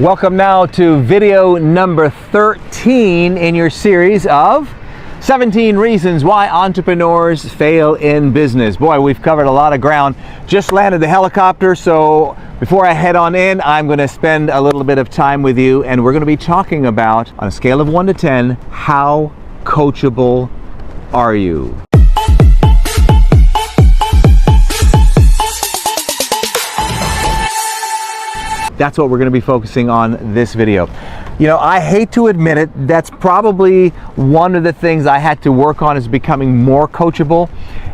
Welcome now to video number 13 in your series of 17 reasons why entrepreneurs fail in business. Boy, we've covered a lot of ground. Just landed the helicopter, so before I head on in, I'm going to spend a little bit of time with you, and we're going to be talking about, on a scale of 1 to 10, how coachable are you? That's what we're going to be focusing on this video. You know, I hate to admit it, that's probably one of the things I had to work on, is becoming more coachable.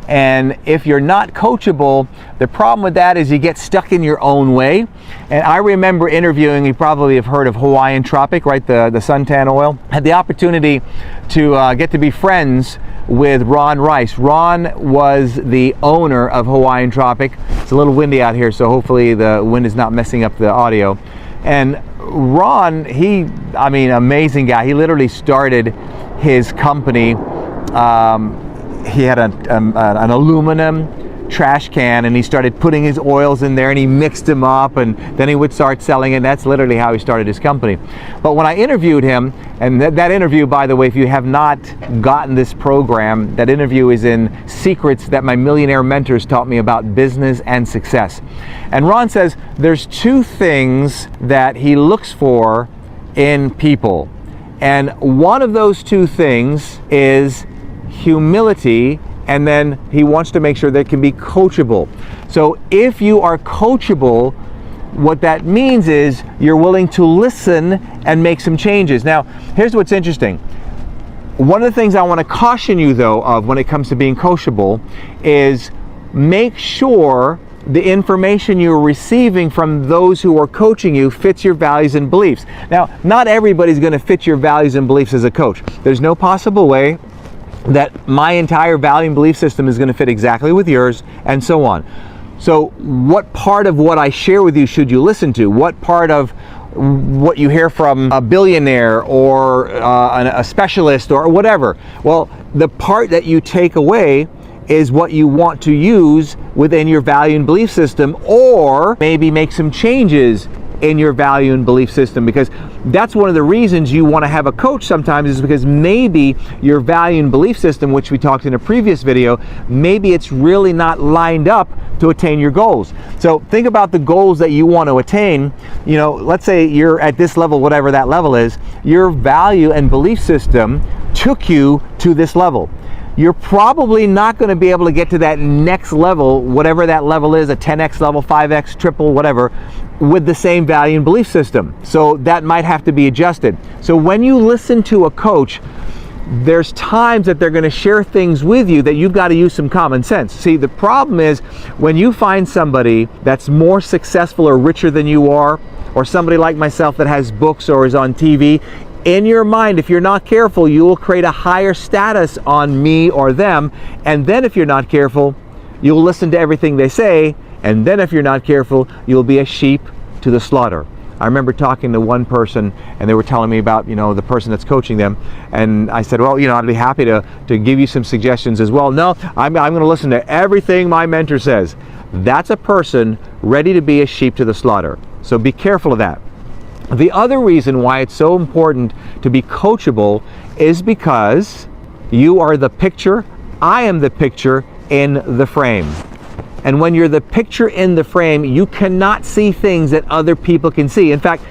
And if you're not coachable, the problem with that is you get stuck in your own way. And I remember interviewing, you probably have heard of Hawaiian Tropic, right? The suntan oil. I had the opportunity to get to be friends with Ron Rice. Ron was the owner of Hawaiian Tropic. It's a little windy out here, so hopefully the wind is not messing up the audio. And Ron, amazing guy. He literally started his company. He had an aluminum trash can, and he started putting his oils in there, and he mixed them up, and then he would start selling it. That's literally how he started his company. But when I interviewed him, and that interview, by the way, if you have not gotten this program, that interview is in Secrets That My Millionaire Mentors Taught Me About Business and Success. And Ron says there's two things that he looks for in people. And one of those two things is humility, and then he wants to make sure they can be coachable. So if you are coachable, what that means is you're willing to listen and make some changes. Now, here's what's interesting. One of the things I want to caution you, though, of when it comes to being coachable is make sure the information you're receiving from those who are coaching you fits your values and beliefs. Now, not everybody's going to fit your values and beliefs as a coach. There's no possible way that my entire value and belief system is going to fit exactly with yours, and so on. So what part of what I share with you should you listen to? What part of what you hear from a billionaire or a specialist or whatever? Well, the part that you take away is what you want to use within your value and belief system, or maybe make some changes in your value and belief system, because that's one of the reasons you want to have a coach sometimes, is because maybe your value and belief system, which we talked in a previous video, maybe it's really not lined up to attain your goals. So think about the goals that you want to attain. You know, let's say you're at this level, whatever that level is, your value and belief system took you to this level. You're probably not going to be able to get to that next level, whatever that level is, a 10x level, 5x, triple, whatever, with the same value and belief system. So that might have to be adjusted. So when you listen to a coach, there's times that they're going to share things with you that you've got to use some common sense. See, the problem is when you find somebody that's more successful or richer than you are, or somebody like myself that has books or is on TV, in your mind, if you're not careful, you will create a higher status on me or them. And then if you're not careful, you'll listen to everything they say. And then if you're not careful, you'll be a sheep to the slaughter. I remember talking to one person, and they were telling me about, the person that's coaching them. And I said, well, I'd be happy to give you some suggestions as well. No, I'm going to listen to everything my mentor says. That's a person ready to be a sheep to the slaughter. So be careful of that. The other reason why it's so important to be coachable is because you are the picture, I am the picture in the frame. And when you're the picture in the frame, you cannot see things that other people can see. In fact,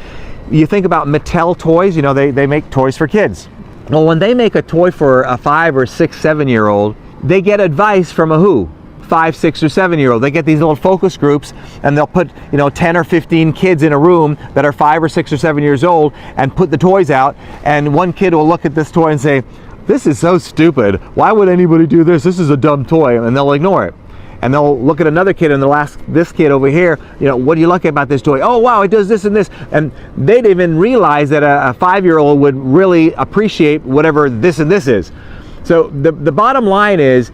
you think about Mattel toys, they make toys for kids. Well, when they make a toy for a 5 or 6, 7-year-old, they get advice from a who? 5, 6, or 7-year-old. They get these little focus groups, and they'll put 10 or 15 kids in a room that are 5 or 6 or 7 years old, and put the toys out, and one kid will look at this toy and say, "This is so stupid. Why would anybody do this? This is a dumb toy," and they'll ignore it. And they'll look at another kid and they'll ask this kid over here, what do you like about this toy? "Oh, wow, it does this and this." And they didn't even realize that a 5-year-old would really appreciate whatever this and this is. So the bottom line is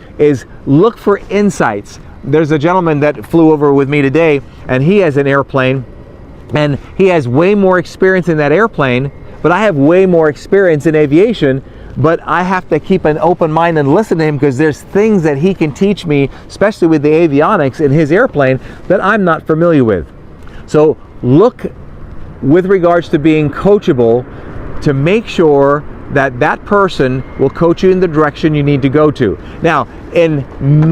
look for insights. There's a gentleman that flew over with me today, and he has an airplane, and he has way more experience in that airplane, but I have way more experience in aviation. But I have to keep an open mind and listen to him, because there's things that he can teach me, especially with the avionics in his airplane, that I'm not familiar with. So look with regards to being coachable, to make sure that that person will coach you in the direction you need to go to. Now, in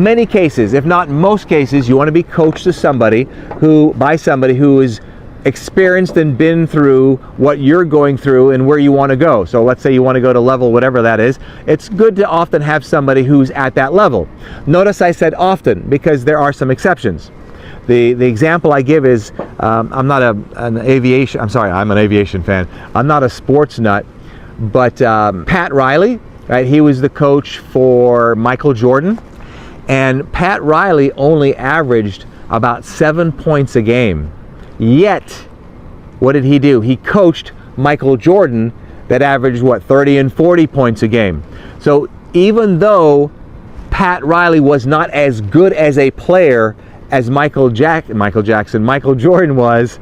many cases, if not most cases, you want to be coached by somebody who is experienced and been through what you're going through and where you want to go. So let's say you want to go to level whatever that is. It's good to often have somebody who's at that level. Notice I said often, because there are some exceptions. The example I give is, I'm an aviation fan. I'm not a sports nut, but Pat Riley, right? He was the coach for Michael Jordan, and Pat Riley only averaged about 7 points a game. Yet, what did he do? He coached Michael Jordan that averaged, 30 and 40 points a game. So even though Pat Riley was not as good as a player as Michael Jordan was,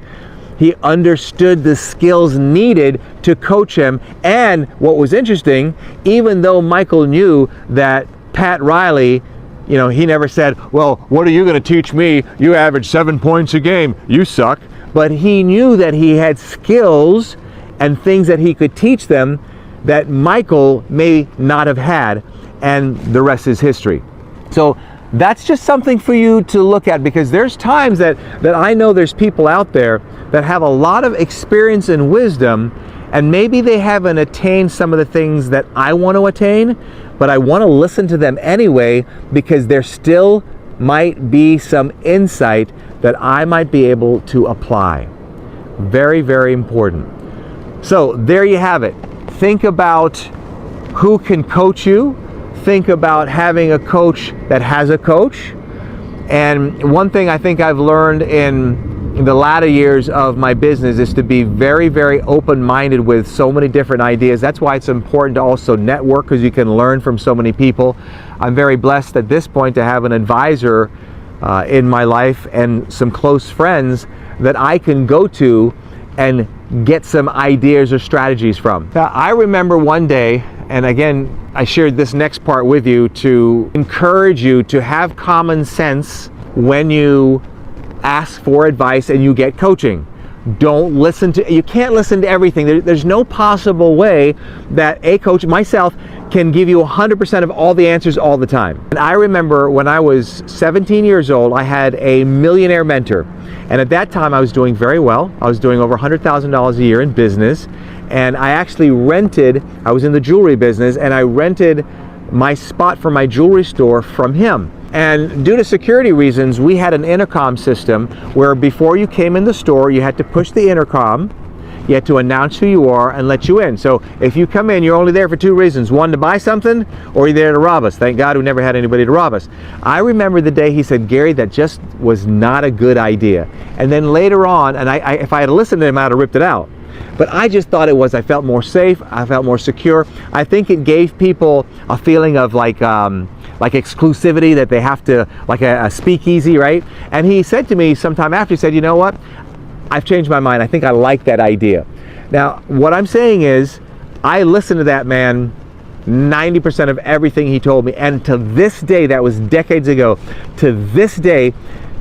he understood the skills needed to coach him. And what was interesting, even though Michael knew that Pat Riley, he never said, well, what are you going to teach me? You average 7 points a game. You suck. But he knew that he had skills and things that he could teach them that Michael may not have had, and the rest is history. So that's just something for you to look at, because there's times that I know there's people out there that have a lot of experience and wisdom, and maybe they haven't attained some of the things that I want to attain, but I want to listen to them anyway, because there still might be some insight that I might be able to apply. Very, very important. So there you have it. Think about who can coach you. Think about having a coach that has a coach. And one thing I think I've learned in the latter years of my business is to be very, very open-minded with so many different ideas. That's why it's important to also network, because you can learn from so many people. I'm very blessed at this point to have an advisor in my life and some close friends that I can go to and get some ideas or strategies from. Now, I remember one day, and again, I shared this next part with you to encourage you to have common sense when you ask for advice and you get coaching. You can't listen to everything. There's no possible way that a coach, myself, can give you 100% of all the answers all the time. And I remember when I was 17 years old, I had a millionaire mentor. And at that time, I was doing very well. I was doing over $100,000 a year in business. And I actually I was in the jewelry business, and I rented my spot for my jewelry store from him. And due to security reasons, we had an intercom system where before you came in the store, you had to push the intercom, you had to announce who you are and let you in. So if you come in, you're only there for two reasons. One, to buy something, or you're there to rob us. Thank God we never had anybody to rob us. I remember the day he said, Gary, that just was not a good idea. And then later on, and if I had listened to him, I'd have ripped it out. But I just thought I felt more safe, I felt more secure. I think it gave people a feeling of like exclusivity, that they have to, like a speakeasy, right? And he said to me sometime after, he said, you know what? I've changed my mind. I think I like that idea. Now, what I'm saying is, I listened to that man 90% of everything he told me. And to this day, that was decades ago, to this day,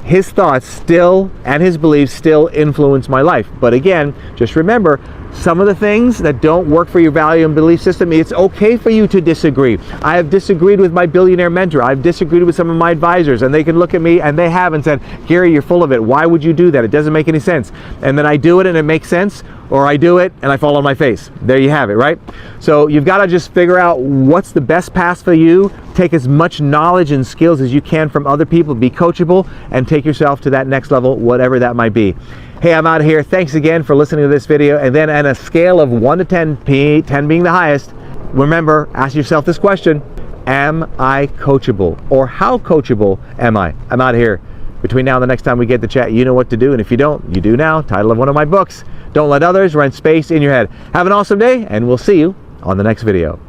his thoughts still and his beliefs still influence my life. But again, just remember, some of the things that don't work for your value and belief system, it's okay for you to disagree. I have disagreed with my billionaire mentor. I've disagreed with some of my advisors, and they can look at me and they have and said, Gary, you're full of it. Why would you do that? It doesn't make any sense. And then I do it and it makes sense, or I do it and I fall on my face. There you have it, right? So you've got to just figure out what's the best path for you. Take as much knowledge and skills as you can from other people, be coachable, and take yourself to that next level, whatever that might be. Hey, I'm out of here. Thanks again for listening to this video. And then on a scale of 1 to 10, 10 being the highest, remember, ask yourself this question: am I coachable? Or how coachable am I? I'm out of here. Between now and the next time we get to chat, you know what to do. And if you don't, you do now. Title of one of my books: Don't Let Others Rent Space in Your Head. Have an awesome day, and we'll see you on the next video.